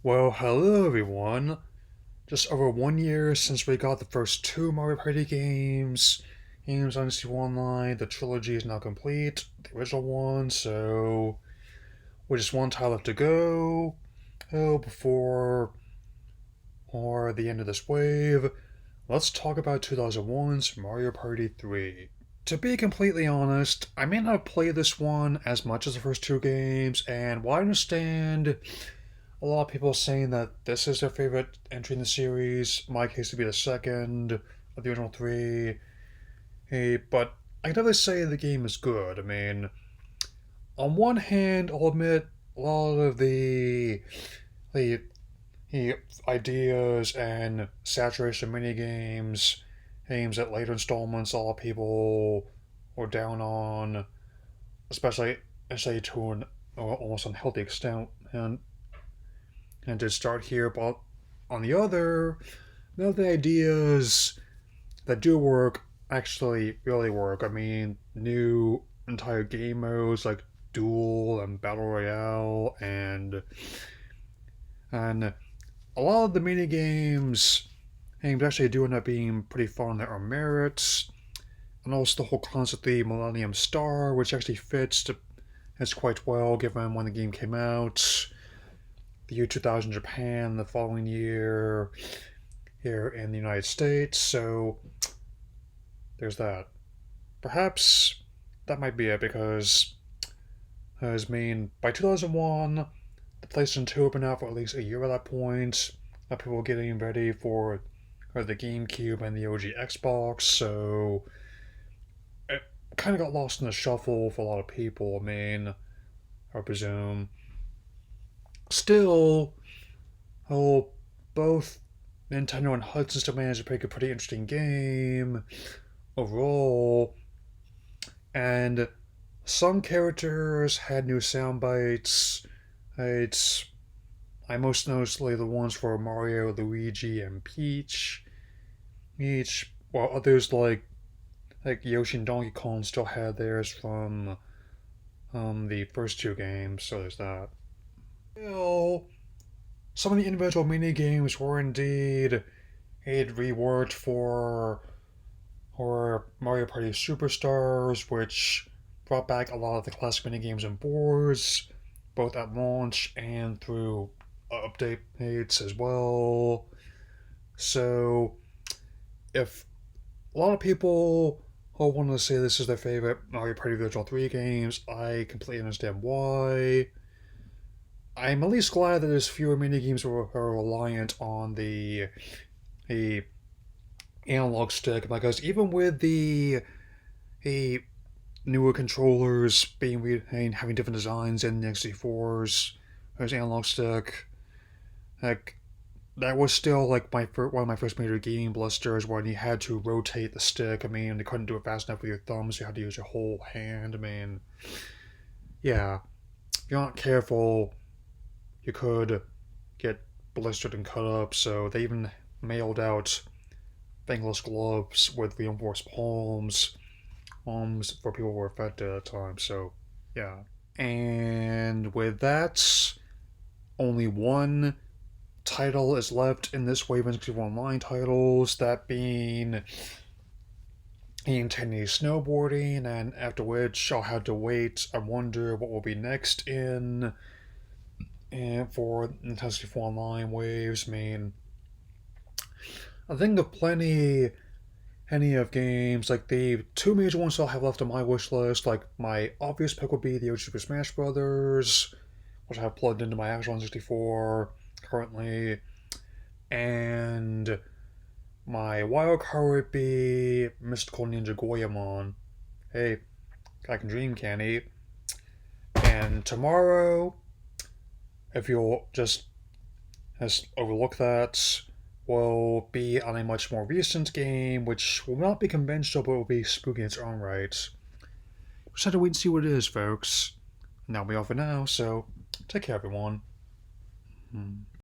Well, hello everyone. Just over 1 year since we got the first two Mario Party games on N64 Online. The trilogy is now complete, the original one, so with just one title left to go. Before or the end of this wave, let's talk about 2001's Mario Party 3. To be completely honest, I may not have played this one as much as the first two games, and while I understand a lot of people saying that this is their favorite entry in the series. My case would be the second of the original three. Hey, but I can definitely say the game is good. I mean, on one hand, I'll admit a lot of the, the ideas and saturation mini games that later installments a lot of people were down on, especially to an almost unhealthy extent, and to start here. But on the other, none of the ideas that do work actually really work. I mean, new entire game modes like duel and battle royale, and a lot of the mini games actually do end up being pretty fun on their own merits. And also the whole concept of the Millennium Star, which actually fits quite well given when the game came out. The year 2000 Japan, the following year here in the United States. So there's that. Perhaps that might be it because, as I mean, by 2001, the PlayStation 2 had been out for at least a year at that point. People were getting ready for the GameCube and the OG Xbox, so it kind of got lost in the shuffle for a lot of people. I mean, I presume. Still, oh, both Nintendo and Hudson still managed to make a pretty interesting game overall, and some characters had new sound bites. It's I most noticeably the ones for Mario, Luigi, and Peach. While others like Yoshi and Donkey Kong still had theirs from the first two games. So there's that. Still, some of the individual mini games were indeed reworked for Mario Party Superstars, which brought back a lot of the classic mini games and boards, both at launch and through updates as well. So, if a lot of people all want to say this is their favorite Mario Party Original 3 games, I completely understand why. I'm at least glad that there's fewer mini games that are reliant on the analog stick, because even with the newer controllers having different designs in the N64's there's analog stick, like that was still like one of my first major gaming blusters when you had to rotate the stick. I mean, you couldn't do it fast enough with your thumbs. You had to use your whole hand. I mean, yeah, if you're not careful, you could get blistered and cut up. So they even mailed out fingerless gloves with reinforced palms for people who were affected at the time. So, yeah. And with that, only one title is left in this wave of N64 Online titles, that being in 10 Days Snowboarding, and after which I'll have to wait and wonder what will be next in and for Nintendo 64 Online waves. I mean, I think of any of games, like the two major ones I'll have left on my wish list, like my obvious pick would be the OG Super Smash Brothers, which I have plugged into my actual N64 currently, and my wild card would be Mystical Ninja Goemon. Hey, I can dream, can he? And tomorrow, if you'll just overlook that, will be on a much more recent game, which will not be conventional, but will be spooky in its own right. Just have to wait and see what it is, folks. And that'll be all for now, so take care, everyone.